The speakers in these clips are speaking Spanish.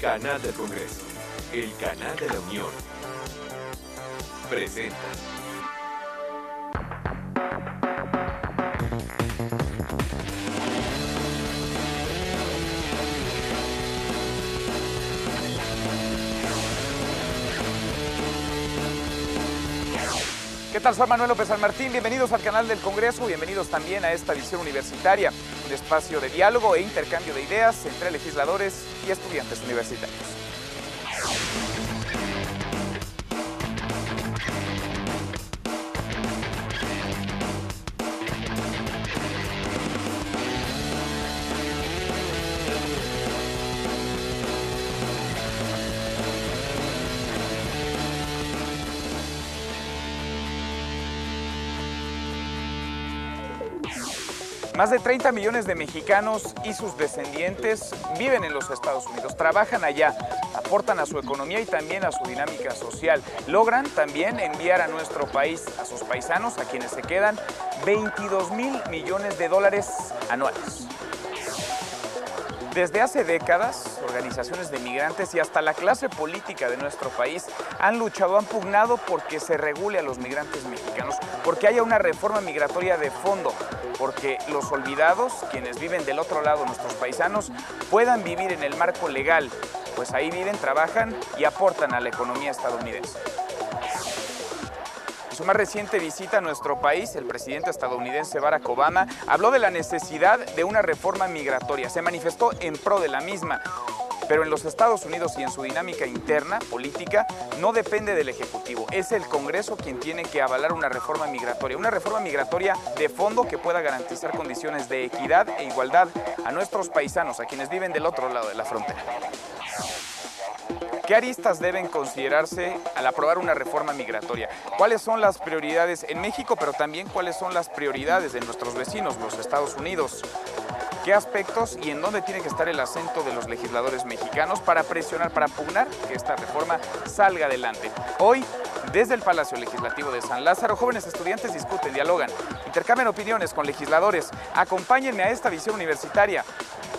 Canal del Congreso, el canal de la Unión, presenta. ¿Qué tal? Soy Manuel López San Martín, bienvenidos al canal del Congreso, bienvenidos también a esta edición universitaria, un espacio de diálogo e intercambio de ideas entre legisladores y estudiantes universitarios. Más de 30 millones de mexicanos y sus descendientes viven en los Estados Unidos, trabajan allá, aportan a su economía y también a su dinámica social. Logran también enviar a nuestro país, a sus paisanos, a quienes se quedan, 22 mil millones de dólares anuales. Desde hace décadas, organizaciones de migrantes y hasta la clase política de nuestro país han luchado, han pugnado porque se regule a los migrantes mexicanos, porque haya una reforma migratoria de fondo, porque los olvidados, quienes viven del otro lado, nuestros paisanos, puedan vivir en el marco legal, pues ahí viven, trabajan y aportan a la economía estadounidense. En su más reciente visita a nuestro país, el presidente estadounidense Barack Obama habló de la necesidad de una reforma migratoria. Se manifestó en pro de la misma, pero en los Estados Unidos y en su dinámica interna, política, no depende del Ejecutivo. Es el Congreso quien tiene que avalar una reforma migratoria de fondo que pueda garantizar condiciones de equidad e igualdad a nuestros paisanos, a quienes viven del otro lado de la frontera. ¿Qué aristas deben considerarse al aprobar una reforma migratoria? ¿Cuáles son las prioridades en México, pero también cuáles son las prioridades de nuestros vecinos, los Estados Unidos? ¿Qué aspectos y en dónde tiene que estar el acento de los legisladores mexicanos para presionar, para pugnar que esta reforma salga adelante? Hoy, desde el Palacio Legislativo de San Lázaro, jóvenes estudiantes discuten, dialogan, intercambian opiniones con legisladores. Acompáñenme a esta visión universitaria.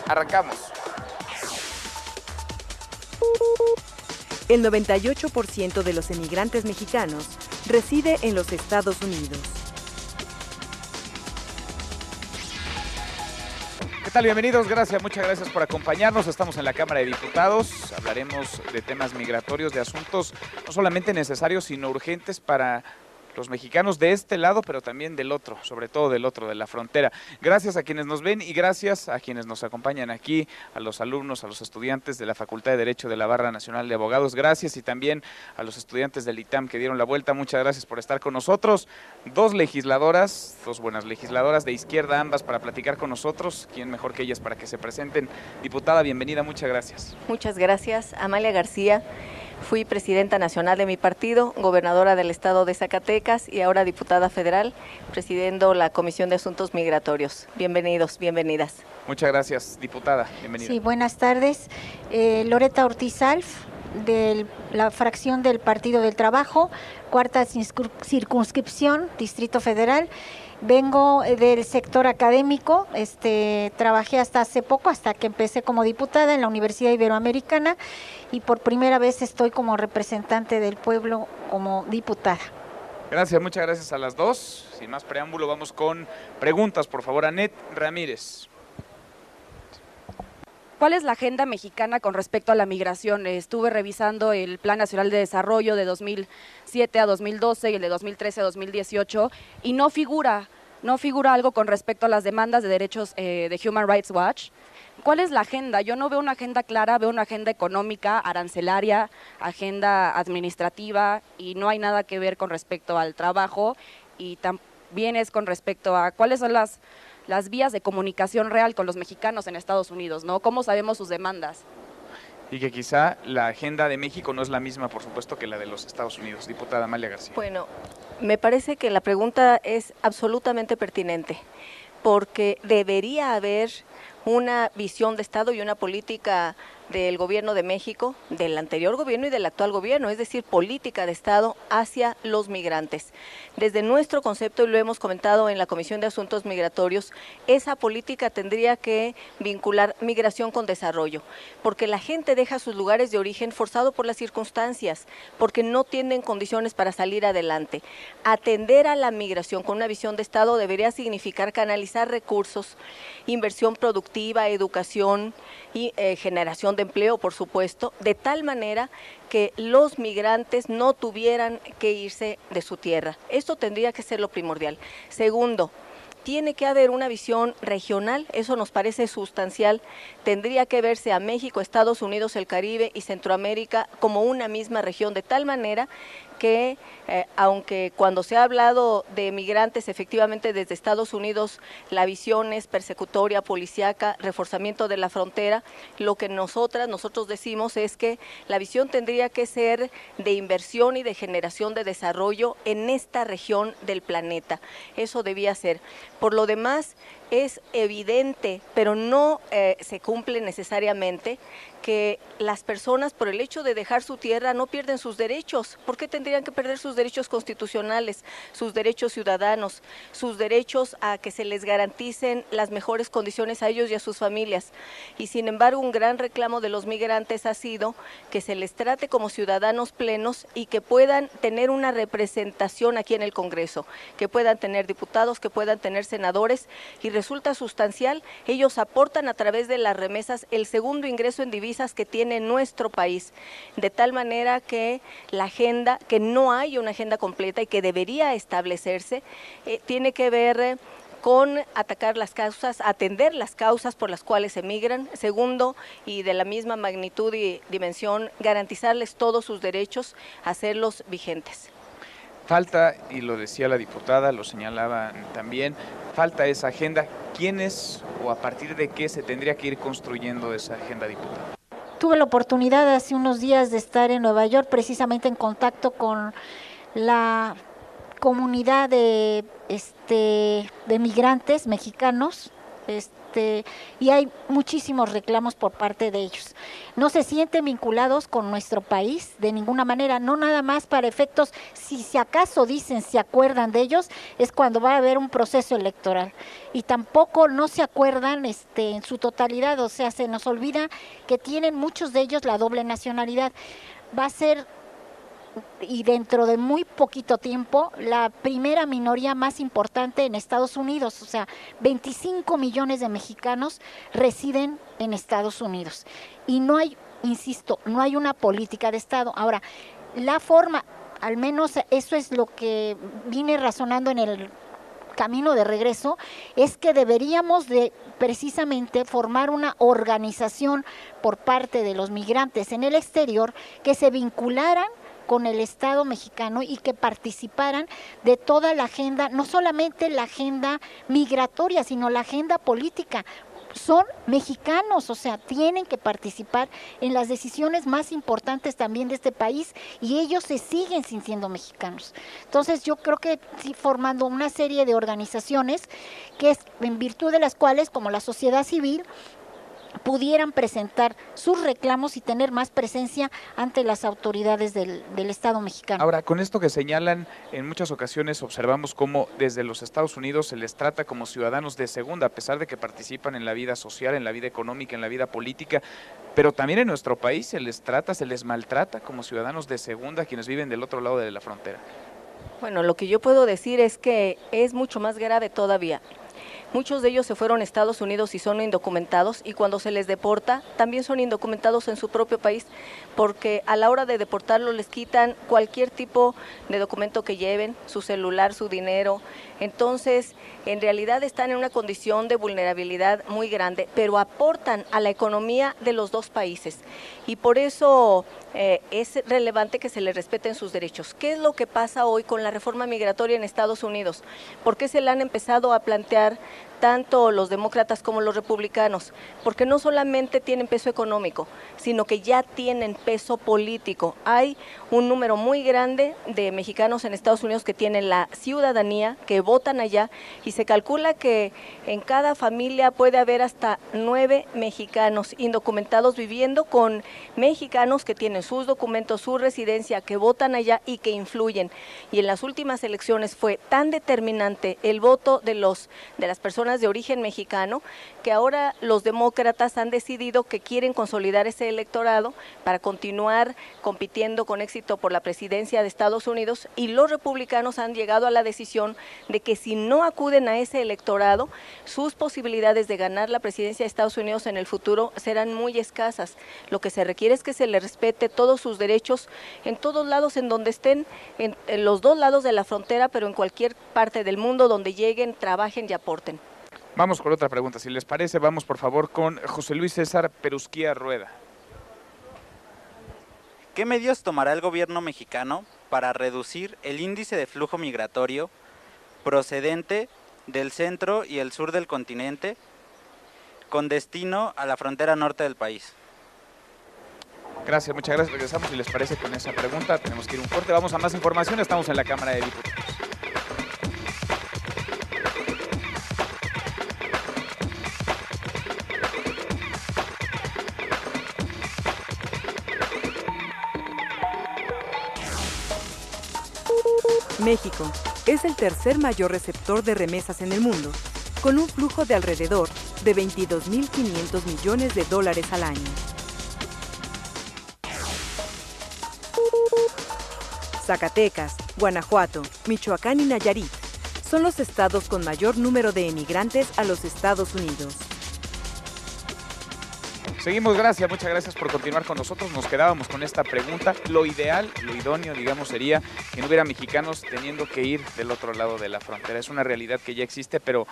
Arrancamos. El 98% de los emigrantes mexicanos reside en los Estados Unidos. ¿Qué tal? Bienvenidos, muchas gracias por acompañarnos. Estamos en la Cámara de Diputados, hablaremos de temas migratorios, de asuntos no solamente necesarios, sino urgentes para los mexicanos de este lado, pero también del otro, sobre todo del otro, de la frontera. Gracias a quienes nos ven y gracias a quienes nos acompañan aquí, a los alumnos, a los estudiantes de la Facultad de Derecho de la Barra Nacional de Abogados. Gracias y también a los estudiantes del ITAM que dieron la vuelta. Muchas gracias por estar con nosotros. Dos buenas legisladoras de izquierda ambas para platicar con nosotros. ¿Quién mejor que ellas para que se presenten? Diputada, bienvenida, muchas gracias. Muchas gracias. Amalia García. Fui presidenta nacional de mi partido, gobernadora del estado de Zacatecas y ahora diputada federal, presidiendo la Comisión de Asuntos Migratorios. Bienvenidos, bienvenidas. Muchas gracias, diputada. Bienvenida. Sí, buenas tardes. Loreta Ortiz Alf, de la fracción del Partido del Trabajo, cuarta circunscripción, Distrito Federal. Vengo del sector académico, trabajé hasta hace poco, hasta que empecé como diputada en la Universidad Iberoamericana y por primera vez estoy como representante del pueblo como diputada. Gracias, muchas gracias a las dos. Sin más preámbulo, vamos con preguntas, por favor. Anet Ramírez. ¿Cuál es la agenda mexicana con respecto a la migración? Estuve revisando el Plan Nacional de Desarrollo de 2007 a 2012 y el de 2013 a 2018 y no figura algo con respecto a las demandas de derechos de Human Rights Watch. ¿Cuál es la agenda? Yo no veo una agenda clara, veo una agenda económica, arancelaria, agenda administrativa y no hay nada que ver con respecto al trabajo y también es con respecto a cuáles son las vías de comunicación real con los mexicanos en Estados Unidos, ¿no? ¿Cómo sabemos sus demandas? Y que quizá la agenda de México no es la misma, por supuesto, que la de los Estados Unidos. Diputada Amalia García. Bueno, me parece que la pregunta es absolutamente pertinente, porque debería haber una visión de Estado y una política del gobierno de México, del anterior gobierno y del actual gobierno, es decir, política de Estado hacia los migrantes. Desde nuestro concepto, y lo hemos comentado en la Comisión de Asuntos Migratorios, esa política tendría que vincular migración con desarrollo, porque la gente deja sus lugares de origen forzado por las circunstancias, porque no tienen condiciones para salir adelante. Atender a la migración con una visión de Estado debería significar canalizar recursos, inversión productiva, educación y generación de empleo, por supuesto, de tal manera que los migrantes no tuvieran que irse de su tierra. Esto tendría que ser lo primordial. Segundo, tiene que haber una visión regional, eso nos parece sustancial. Tendría que verse a México, Estados Unidos, el Caribe y Centroamérica como una misma región, de tal manera que aunque cuando se ha hablado de migrantes efectivamente desde Estados Unidos la visión es persecutoria, policíaca, reforzamiento de la frontera, lo que nosotros decimos es que la visión tendría que ser de inversión y de generación de desarrollo en esta región del planeta. Eso debía ser. Por lo demás, es evidente, pero no se cumple necesariamente, que las personas por el hecho de dejar su tierra no pierden sus derechos. ¿Por qué tendrían que perder sus derechos constitucionales, sus derechos ciudadanos, sus derechos a que se les garanticen las mejores condiciones a ellos y a sus familias? Y sin embargo, un gran reclamo de los migrantes ha sido que se les trate como ciudadanos plenos y que puedan tener una representación aquí en el Congreso, que puedan tener diputados, que puedan tener senadores, y resulta sustancial, ellos aportan a través de las remesas el segundo ingreso en divisas que tiene nuestro país, de tal manera que la agenda, que no hay una agenda completa y que debería establecerse, tiene que ver con atacar las causas, atender las causas por las cuales emigran. Segundo, y de la misma magnitud y dimensión, garantizarles todos sus derechos, hacerlos vigentes. Falta, y lo decía la diputada, lo señalaban también, falta esa agenda. ¿Quiénes o a partir de qué se tendría que ir construyendo esa agenda, diputada? Tuve la oportunidad hace unos días de estar en Nueva York, precisamente en contacto con la comunidad de migrantes mexicanos, y hay muchísimos reclamos por parte de ellos. No se sienten vinculados con nuestro país de ninguna manera, no nada más para efectos, si acaso dicen, se acuerdan de ellos, es cuando va a haber un proceso electoral. Y tampoco no se acuerdan en su totalidad, o sea, se nos olvida que tienen muchos de ellos la doble nacionalidad. Va a ser, y dentro de muy poquito tiempo, la primera minoría más importante en Estados Unidos, o sea, 25 millones de mexicanos residen en Estados Unidos. Y no hay, insisto, no hay una política de Estado. Ahora, la forma, al menos eso es lo que vine razonando en el camino de regreso, es que deberíamos de precisamente formar una organización por parte de los migrantes en el exterior que se vincularan con el Estado mexicano y que participaran de toda la agenda, no solamente la agenda migratoria, sino la agenda política. Son mexicanos, o sea, tienen que participar en las decisiones más importantes también de este país y ellos se siguen sintiendo mexicanos. Entonces yo creo que sí, formando una serie de organizaciones que es en virtud de las cuales, como la sociedad civil, pudieran presentar sus reclamos y tener más presencia ante las autoridades del Estado mexicano. Ahora, con esto que señalan, en muchas ocasiones observamos cómo desde los Estados Unidos se les trata como ciudadanos de segunda, a pesar de que participan en la vida social, en la vida económica, en la vida política, pero también en nuestro país se les trata, se les maltrata como ciudadanos de segunda quienes viven del otro lado de la frontera. Bueno, lo que yo puedo decir es que es mucho más grave todavía. Muchos de ellos se fueron a Estados Unidos y son indocumentados, y cuando se les deporta también son indocumentados en su propio país, porque a la hora de deportarlos les quitan cualquier tipo de documento que lleven, su celular, su dinero. Entonces, en realidad están en una condición de vulnerabilidad muy grande, pero aportan a la economía de los dos países. Y por eso es relevante que se les respeten sus derechos. ¿Qué es lo que pasa hoy con la reforma migratoria en Estados Unidos? ¿Por qué se la han empezado a plantear tanto los demócratas como los republicanos, porque no solamente tienen peso económico, sino que ya tienen peso político. Hay un número muy grande de mexicanos en Estados Unidos que tienen la ciudadanía, que votan allá, y se calcula que en cada familia puede haber hasta 9 mexicanos indocumentados viviendo con mexicanos que tienen sus documentos, su residencia, que votan allá y que influyen. Y en las últimas elecciones fue tan determinante el voto de las personas de origen mexicano que ahora los demócratas han decidido que quieren consolidar ese electorado para continuar compitiendo con éxito por la presidencia de Estados Unidos, y los republicanos han llegado a la decisión de que si no acuden a ese electorado, sus posibilidades de ganar la presidencia de Estados Unidos en el futuro serán muy escasas. Lo que se requiere es que se les respete todos sus derechos en todos lados en donde estén, en los dos lados de la frontera, pero en cualquier parte del mundo donde lleguen, trabajen y aporten. Vamos con otra pregunta, si les parece. Vamos por favor con José Luis César Perusquía Rueda. ¿Qué medidas tomará el gobierno mexicano para reducir el índice de flujo migratorio procedente del centro y el sur del continente con destino a la frontera norte del país? Gracias, muchas gracias. Regresamos, si les parece, con esa pregunta. Tenemos que ir un corte. Vamos a más información. Estamos en la Cámara de Diputados. México es el tercer mayor receptor de remesas en el mundo, con un flujo de alrededor de 22.500 millones de dólares al año. Zacatecas, Guanajuato, Michoacán y Nayarit son los estados con mayor número de emigrantes a los Estados Unidos. Seguimos, gracias, muchas gracias por continuar con nosotros. Nos quedábamos con esta pregunta. Lo ideal, lo idóneo, digamos, sería que no hubiera mexicanos teniendo que ir del otro lado de la frontera. Es una realidad que ya existe, pero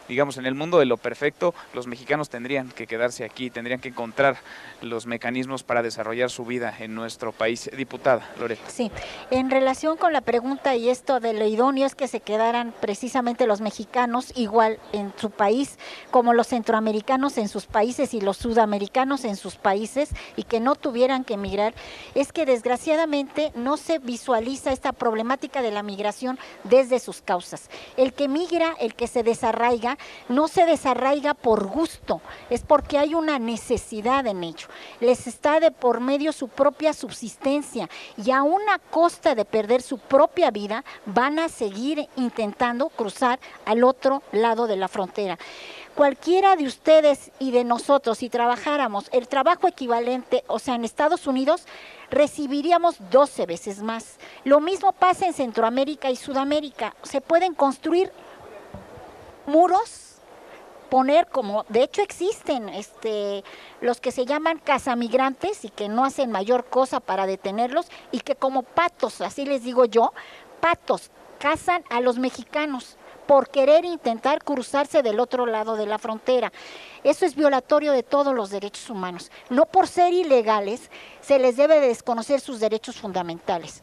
digamos, en el mundo de lo perfecto, los mexicanos tendrían que quedarse aquí, tendrían que encontrar los mecanismos para desarrollar su vida en nuestro país. Diputada Loreta. Sí, en relación con la pregunta y esto de lo idóneo es que se quedaran precisamente los mexicanos igual en su país, como los centroamericanos en sus países y los sudamericanos en sus países, y que no tuvieran que emigrar. Es que desgraciadamente no se visualiza esta problemática de la migración desde sus causas. El que migra, el que se desarraiga, no se desarraiga por gusto, es porque hay una necesidad en ello. Les está de por medio su propia subsistencia, y a una costa de perder su propia vida van a seguir intentando cruzar al otro lado de la frontera. Cualquiera de ustedes y de nosotros, si trabajáramos el trabajo equivalente, o sea, en Estados Unidos, recibiríamos 12 veces más. Lo mismo pasa en Centroamérica y Sudamérica. Se pueden construir muros, poner como, de hecho existen los que se llaman cazamigrantes y que no hacen mayor cosa para detenerlos, y que como patos, así les digo yo, patos, cazan a los mexicanos por querer intentar cruzarse del otro lado de la frontera. Eso es violatorio de todos los derechos humanos. No por ser ilegales se les debe de desconocer sus derechos fundamentales.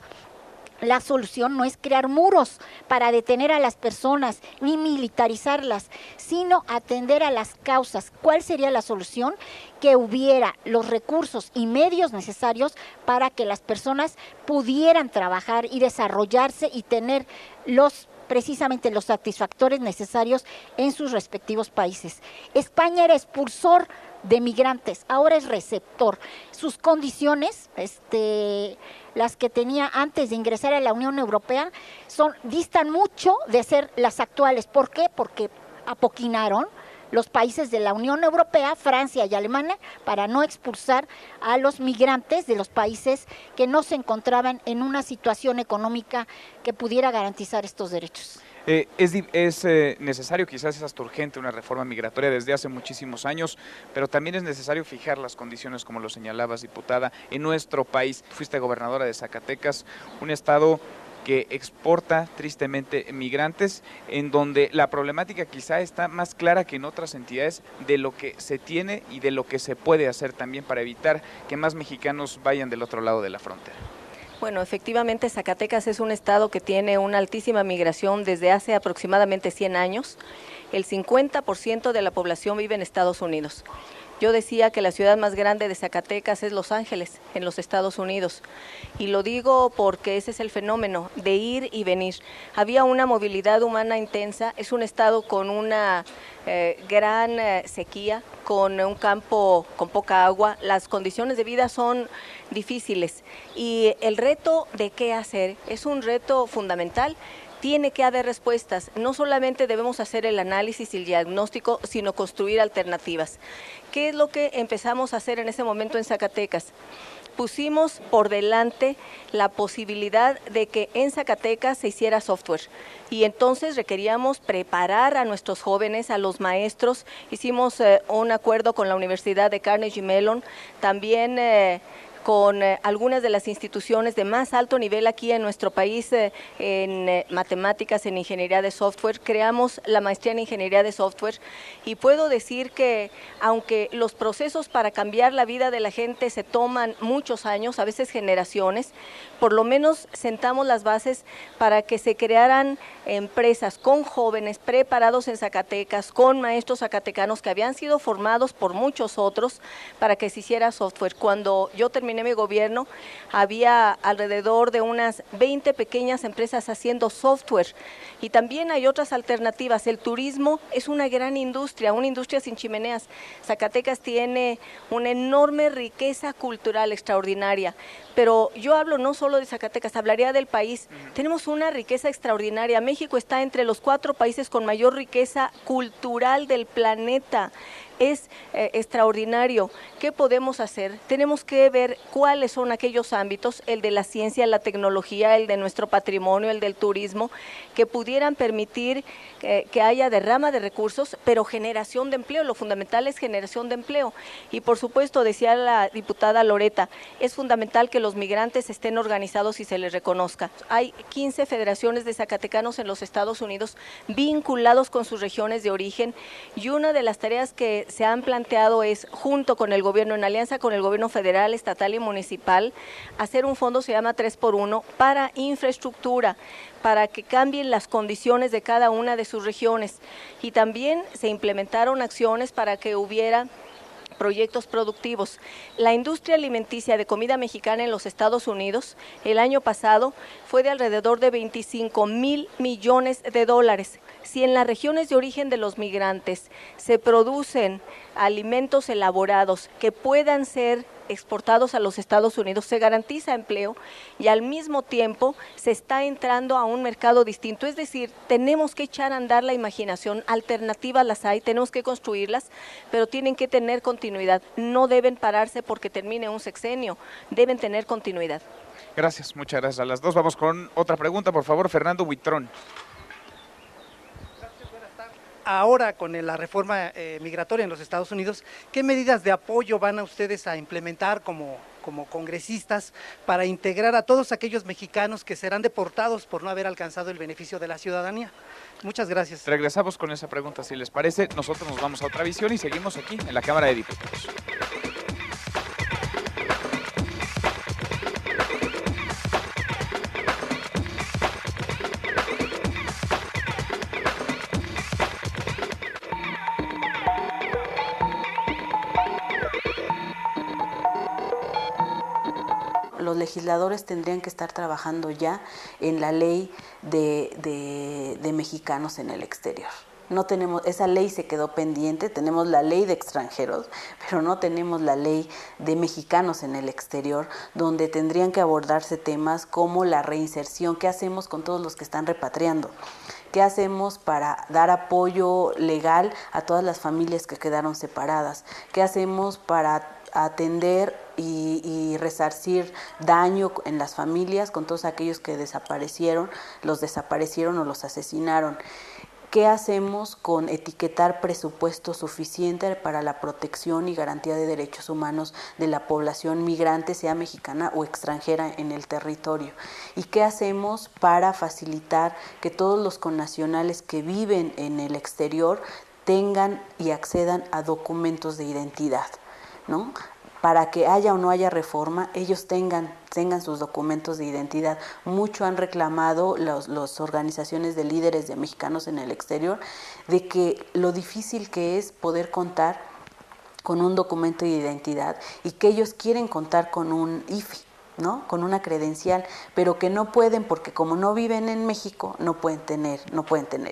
La solución no es crear muros para detener a las personas ni militarizarlas, sino atender a las causas. ¿Cuál sería la solución? Que hubiera los recursos y medios necesarios para que las personas pudieran trabajar y desarrollarse y tener precisamente los satisfactores necesarios en sus respectivos países. España era expulsor de migrantes, ahora es receptor. Sus condiciones, las que tenía antes de ingresar a la Unión Europea, distan mucho de ser las actuales. ¿Por qué? Porque apoquinaron los países de la Unión Europea, Francia y Alemania, para no expulsar a los migrantes de los países que no se encontraban en una situación económica que pudiera garantizar estos derechos. Es necesario, quizás es hasta urgente, una reforma migratoria desde hace muchísimos años, pero también es necesario fijar las condiciones, como lo señalabas, diputada, en nuestro país. Fuiste gobernadora de Zacatecas, un estado que exporta tristemente migrantes, en donde la problemática quizá está más clara que en otras entidades de lo que se tiene y de lo que se puede hacer también para evitar que más mexicanos vayan del otro lado de la frontera. Bueno, efectivamente Zacatecas es un estado que tiene una altísima migración desde hace aproximadamente 100 años. el 50% de la población vive en Estados Unidos. Yo decía que la ciudad más grande de Zacatecas es Los Ángeles, en los Estados Unidos. Y lo digo porque ese es el fenómeno de ir y venir. Había una movilidad humana intensa, es un estado con una gran sequía, con un campo con poca agua, las condiciones de vida son difíciles. Y el reto de qué hacer es un reto fundamental. Tiene que haber respuestas, no solamente debemos hacer el análisis y el diagnóstico, sino construir alternativas. ¿Qué es lo que empezamos a hacer en ese momento en Zacatecas? Pusimos por delante la posibilidad de que en Zacatecas se hiciera software y entonces requeríamos preparar a nuestros jóvenes, a los maestros. Hicimos un acuerdo con la Universidad de Carnegie Mellon, también con algunas de las instituciones de más alto nivel aquí en nuestro país en matemáticas, en ingeniería de software. Creamos la maestría en ingeniería de software y puedo decir que aunque los procesos para cambiar la vida de la gente se toman muchos años, a veces generaciones, por lo menos sentamos las bases para que se crearan empresas con jóvenes preparados en Zacatecas, con maestros zacatecanos que habían sido formados por muchos otros para que se hiciera software. Cuando yo terminé mi gobierno, había alrededor de unas 20 pequeñas empresas haciendo software y también hay otras alternativas. El turismo es una gran industria, una industria sin chimeneas. Zacatecas tiene una enorme riqueza cultural extraordinaria, pero yo hablo no solo de Zacatecas, hablaría del país. Tenemos una riqueza extraordinaria. México está entre los 4 países con mayor riqueza cultural del planeta. Es extraordinario. ¿Qué podemos hacer? Tenemos que ver cuáles son aquellos ámbitos, el de la ciencia, la tecnología, el de nuestro patrimonio, el del turismo, que pudieran permitir que haya derrama de recursos, pero generación de empleo. Lo fundamental es generación de empleo. Y por supuesto, decía la diputada Loreta, es fundamental que los migrantes estén organizados y se les reconozca. Hay 15 federaciones de zacatecanos en los Estados Unidos vinculados con sus regiones de origen y una de las tareas que se han planteado es, junto con el gobierno, en alianza con el gobierno federal, estatal y municipal, hacer un fondo, se llama 3x1, para infraestructura, para que cambien las condiciones de cada una de sus regiones. Y también se implementaron acciones para que hubiera proyectos productivos. La industria alimenticia de comida mexicana en los Estados Unidos el año pasado fue de alrededor de 25,000 millones de dólares. Si en las regiones de origen de los migrantes se producen alimentos elaborados que puedan ser exportados a los Estados Unidos, se garantiza empleo y al mismo tiempo se está entrando a un mercado distinto. Es decir, tenemos que echar a andar la imaginación, alternativas las hay, tenemos que construirlas, pero tienen que tener continuidad. No deben pararse porque termine un sexenio, deben tener continuidad. Gracias, muchas gracias a las dos. Vamos con otra pregunta, por favor, Fernando Buitrón. Ahora, con la reforma migratoria en los Estados Unidos, ¿qué medidas de apoyo van a ustedes a implementar como congresistas para integrar a todos aquellos mexicanos que serán deportados por no haber alcanzado el beneficio de la ciudadanía? Muchas gracias. Regresamos con esa pregunta, si les parece. Nosotros nos vamos a otra visión y seguimos aquí en la Cámara de Diputados. Los legisladores tendrían que estar trabajando ya en la ley de mexicanos en el exterior. No tenemos, esa ley se quedó pendiente, tenemos la ley de extranjeros, pero no tenemos la ley de mexicanos en el exterior, donde tendrían que abordarse temas como la reinserción. ¿Qué hacemos con todos los que están repatriando? ¿Qué hacemos para dar apoyo legal a todas las familias que quedaron separadas? ¿Qué hacemos para atender y resarcir daño en las familias con todos aquellos que desaparecieron o los asesinaron? ¿Qué hacemos con etiquetar presupuesto suficiente para la protección y garantía de derechos humanos de la población migrante, sea mexicana o extranjera, en el territorio? ¿Y qué hacemos para facilitar que todos los connacionales que viven en el exterior tengan y accedan a documentos de identidad, ¿no? Para que haya o no haya reforma, ellos tengan tengan sus documentos de identidad. Mucho han reclamado las organizaciones de líderes de mexicanos en el exterior de que lo difícil que es poder contar con un documento de identidad y que ellos quieren contar con un IFE, ¿no? Con una credencial, pero que no pueden porque como no viven en México no pueden tener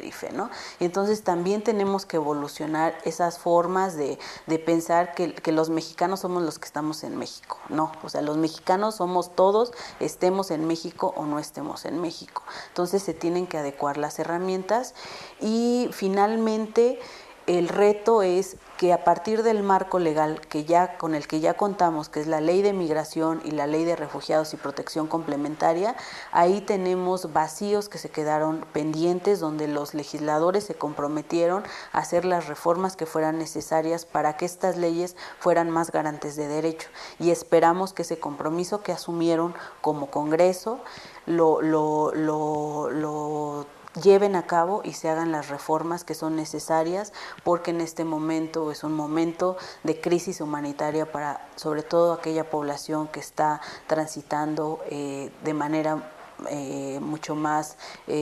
IFE, ¿no? Y entonces también tenemos que evolucionar esas formas de pensar que los mexicanos somos los que estamos en México, no, o sea, los mexicanos somos todos, estemos en México o no estemos en México. Entonces se tienen que adecuar las herramientas y finalmente el reto es que a partir del marco legal con el que ya contamos, que es la Ley de Migración y la Ley de Refugiados y Protección Complementaria, ahí tenemos vacíos que se quedaron pendientes, donde los legisladores se comprometieron a hacer las reformas que fueran necesarias para que estas leyes fueran más garantes de derecho. Y esperamos que ese compromiso que asumieron como Congreso lo lleven a cabo y se hagan las reformas que son necesarias, porque en este momento es un momento de crisis humanitaria para sobre todo aquella población que está transitando de manera mucho más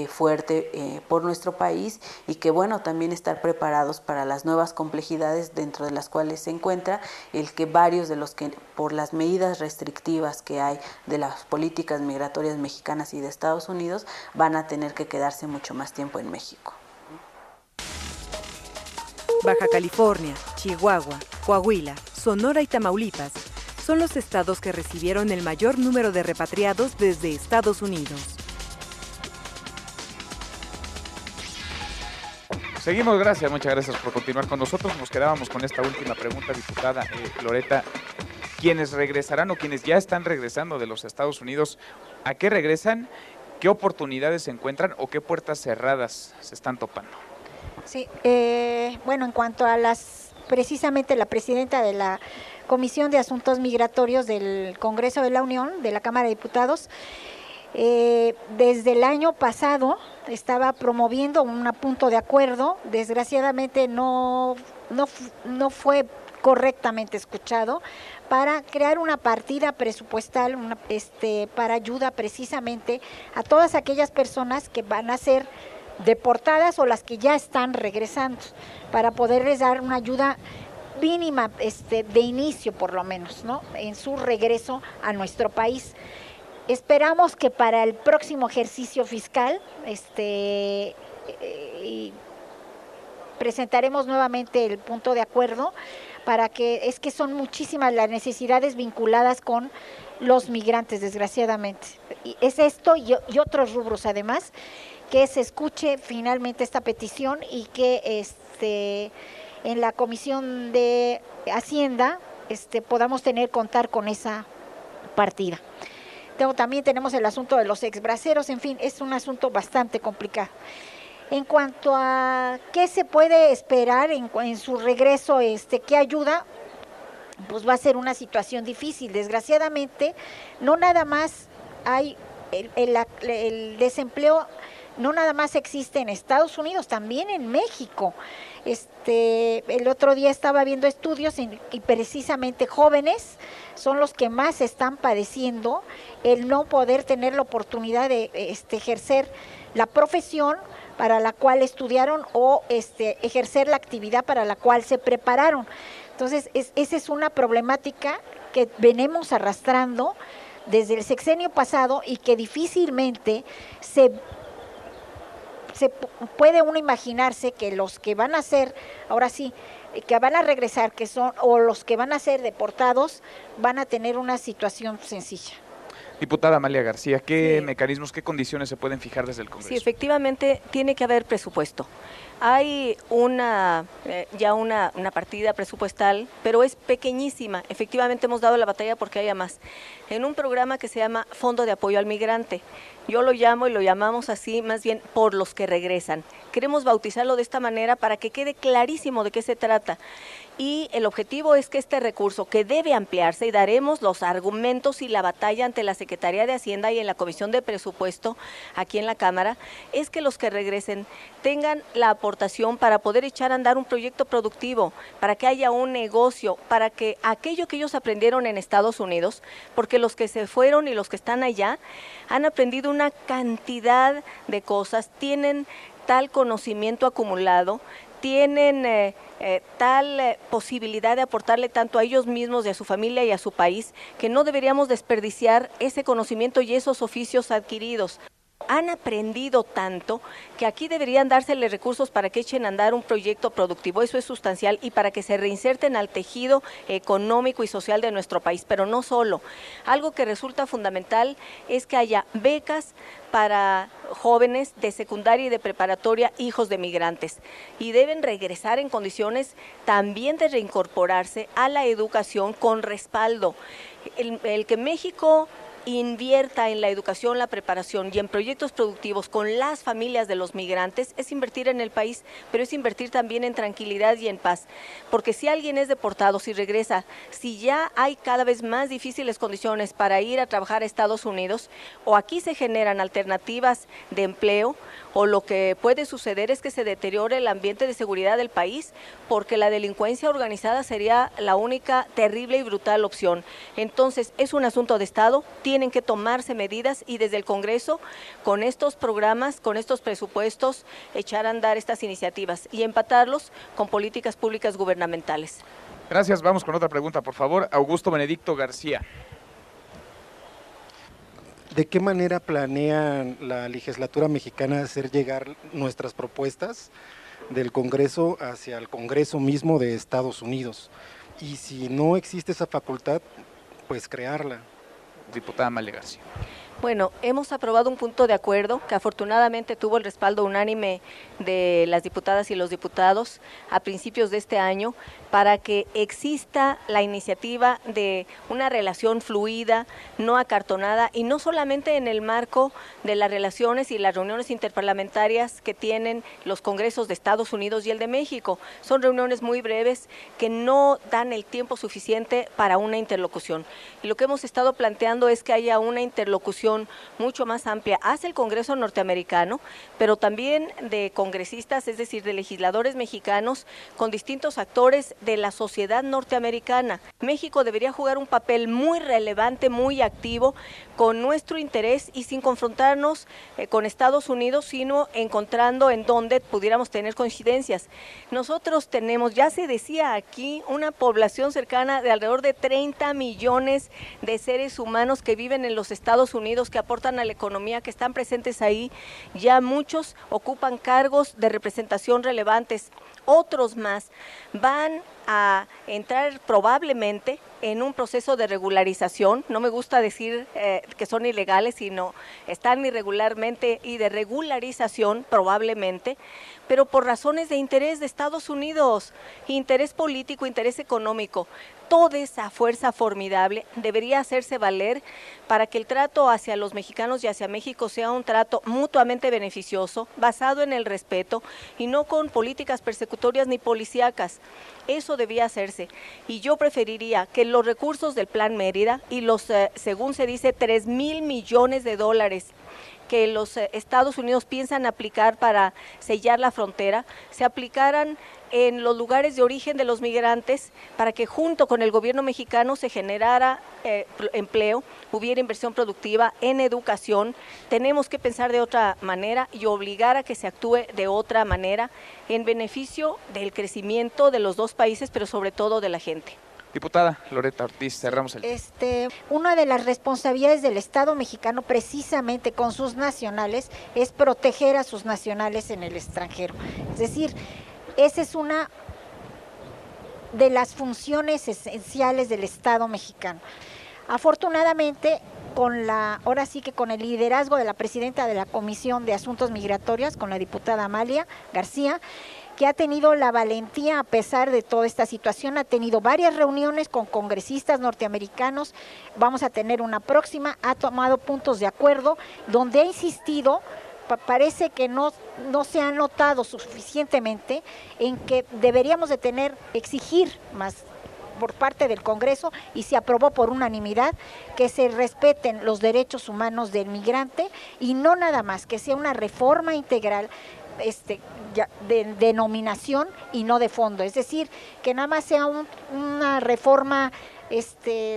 fuerte por nuestro país, y que bueno, también estar preparados para las nuevas complejidades dentro de las cuales se encuentra el que varios de los que por las medidas restrictivas que hay de las políticas migratorias mexicanas y de Estados Unidos van a tener que quedarse mucho más tiempo en México. Baja California, Chihuahua, Coahuila, Sonora y Tamaulipas son los estados que recibieron el mayor número de repatriados desde Estados Unidos. Seguimos, gracias, muchas gracias por continuar con nosotros. Nos quedábamos con esta última pregunta, diputada Loreta. ¿Quiénes regresarán o quienes ya están regresando de los Estados Unidos, a qué regresan, qué oportunidades se encuentran o qué puertas cerradas se están topando? Sí, bueno, en cuanto a precisamente la presidenta de la Comisión de Asuntos Migratorios del Congreso de la Unión, de la Cámara de Diputados, desde el año pasado estaba promoviendo un punto de acuerdo. Desgraciadamente no fue correctamente escuchado, para crear una partida presupuestal para ayuda precisamente a todas aquellas personas que van a ser deportadas o las que ya están regresando, para poderles dar una ayuda mínima de inicio, por lo menos, ¿no?, en su regreso a nuestro país. Esperamos que para el próximo ejercicio fiscal presentaremos nuevamente el punto de acuerdo, para que son muchísimas las necesidades vinculadas con los migrantes, desgraciadamente. Y es esto y otros rubros además, que se escuche finalmente esta petición y que en la Comisión de Hacienda podamos contar con esa partida. También tenemos el asunto de los exbraceros, en fin, es un asunto bastante complicado. En cuanto a qué se puede esperar en su regreso, qué ayuda, pues va a ser una situación difícil. Desgraciadamente, no nada más hay el desempleo, no nada más existe en Estados Unidos, también en México. El otro día estaba viendo estudios y precisamente jóvenes son los que más están padeciendo el no poder tener la oportunidad de ejercer la profesión para la cual estudiaron o ejercer la actividad para la cual se prepararon. Entonces, esa es una problemática que venimos arrastrando desde el sexenio pasado y que difícilmente se puede uno imaginarse que los que van a ser, ahora sí, que van a regresar, o los que van a ser deportados, van a tener una situación sencilla. Diputada Amalia García, ¿qué mecanismos, qué condiciones se pueden fijar desde el Congreso? Sí, efectivamente, tiene que haber presupuesto. Hay ya una partida presupuestal, pero es pequeñísima. Efectivamente hemos dado la batalla porque haya más. En un programa que se llama Fondo de Apoyo al Migrante. Yo lo llamo y lo llamamos así, más bien por los que regresan. Queremos bautizarlo de esta manera para que quede clarísimo de qué se trata. Y el objetivo es que este recurso, que debe ampliarse, y daremos los argumentos y la batalla ante la Secretaría de Hacienda y en la Comisión de Presupuesto aquí en la Cámara, es que los que regresen tengan la oportunidad aportación para poder echar a andar un proyecto productivo, para que haya un negocio, para que aquello que ellos aprendieron en Estados Unidos, porque los que se fueron y los que están allá han aprendido una cantidad de cosas, tienen tal conocimiento acumulado, tienen tal posibilidad de aportarle tanto a ellos mismos y a su familia y a su país, que no deberíamos desperdiciar ese conocimiento y esos oficios adquiridos. Han aprendido tanto que aquí deberían dárseles recursos para que echen a andar un proyecto productivo, eso es sustancial, y para que se reinserten al tejido económico y social de nuestro país, pero no solo. Algo que resulta fundamental es que haya becas para jóvenes de secundaria y de preparatoria, hijos de migrantes, y deben regresar en condiciones también de reincorporarse a la educación con respaldo. El que México invierta en la educación, la preparación y en proyectos productivos con las familias de los migrantes es invertir en el país, pero es invertir también en tranquilidad y en paz, porque si alguien es deportado, si regresa, si ya hay cada vez más difíciles condiciones para ir a trabajar a Estados Unidos, o aquí se generan alternativas de empleo, o lo que puede suceder es que se deteriore el ambiente de seguridad del país, porque la delincuencia organizada sería la única terrible y brutal opción. Entonces, es un asunto de Estado, tienen que tomarse medidas y desde el Congreso, con estos programas, con estos presupuestos, echar a andar estas iniciativas y empatarlos con políticas públicas gubernamentales. Gracias, vamos con otra pregunta, por favor. Augusto Benedicto García. ¿De qué manera planea la legislatura mexicana hacer llegar nuestras propuestas del Congreso hacia el Congreso mismo de Estados Unidos? Y si no existe esa facultad, pues crearla. Diputada Amalia García. Bueno, hemos aprobado un punto de acuerdo que afortunadamente tuvo el respaldo unánime de las diputadas y los diputados a principios de este año para que exista la iniciativa de una relación fluida, no acartonada, y no solamente en el marco de las relaciones y las reuniones interparlamentarias que tienen los congresos de Estados Unidos y el de México. Son reuniones muy breves que no dan el tiempo suficiente para una interlocución. Y lo que hemos estado planteando es que haya una interlocución mucho más amplia hacia el Congreso norteamericano, pero también de congresistas, es decir, de legisladores mexicanos con distintos actores de la sociedad norteamericana. México debería jugar un papel muy relevante, muy activo, con nuestro interés y sin confrontarnos con Estados Unidos, sino encontrando en donde pudiéramos tener coincidencias. Nosotros tenemos, ya se decía aquí, una población cercana de alrededor de 30 millones de seres humanos que viven en los Estados Unidos, que aportan a la economía, que están presentes ahí. Ya muchos ocupan cargos de representación relevantes. Otros más van a entrar probablemente en un proceso de regularización. No me gusta decir que son ilegales, sino están irregularmente y de regularización probablemente, pero por razones de interés de Estados Unidos, interés político, interés económico. Toda esa fuerza formidable debería hacerse valer para que el trato hacia los mexicanos y hacia México sea un trato mutuamente beneficioso, basado en el respeto y no con políticas persecutorias ni policíacas. Eso debía hacerse, y yo preferiría que los recursos del Plan Mérida y los, según se dice, 3,000 millones de dólares que los Estados Unidos piensan aplicar para sellar la frontera, se aplicaran en los lugares de origen de los migrantes para que junto con el gobierno mexicano se generara empleo, hubiera inversión productiva en educación. Tenemos que pensar de otra manera y obligar a que se actúe de otra manera en beneficio del crecimiento de los dos países, pero sobre todo de la gente. Diputada Loreta Ortiz, cerramos el tema. Una de las responsabilidades del Estado mexicano precisamente con sus nacionales es proteger a sus nacionales en el extranjero. Es decir, esa es una de las funciones esenciales del Estado mexicano. Afortunadamente, ahora sí que con el liderazgo de la presidenta de la Comisión de Asuntos Migratorios, con la diputada Amalia García, que ha tenido la valentía a pesar de toda esta situación, ha tenido varias reuniones con congresistas norteamericanos, vamos a tener una próxima, ha tomado puntos de acuerdo, donde ha insistido, parece que no se ha notado suficientemente en que deberíamos de exigir más por parte del Congreso, y se aprobó por unanimidad que se respeten los derechos humanos del migrante, y no nada más, que sea una reforma integral de denominación y no de fondo. Es decir, que nada más sea una reforma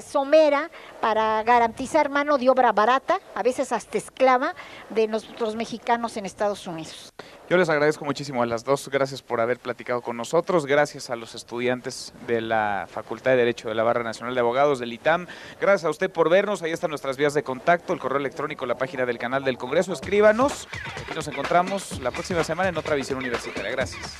somera para garantizar mano de obra barata, a veces hasta esclava, de nuestros mexicanos en Estados Unidos. Yo les agradezco muchísimo a las dos, gracias por haber platicado con nosotros, gracias a los estudiantes de la Facultad de Derecho de la Barra Nacional de Abogados del ITAM, gracias a usted por vernos, ahí están nuestras vías de contacto, el correo electrónico, la página del canal del Congreso, escríbanos, aquí nos encontramos la próxima semana en otra visión universitaria, gracias.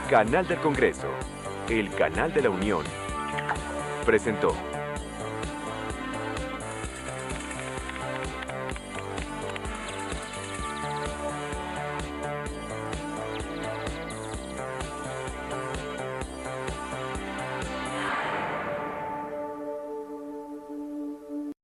Canal del Congreso, el canal de la Unión, presentó.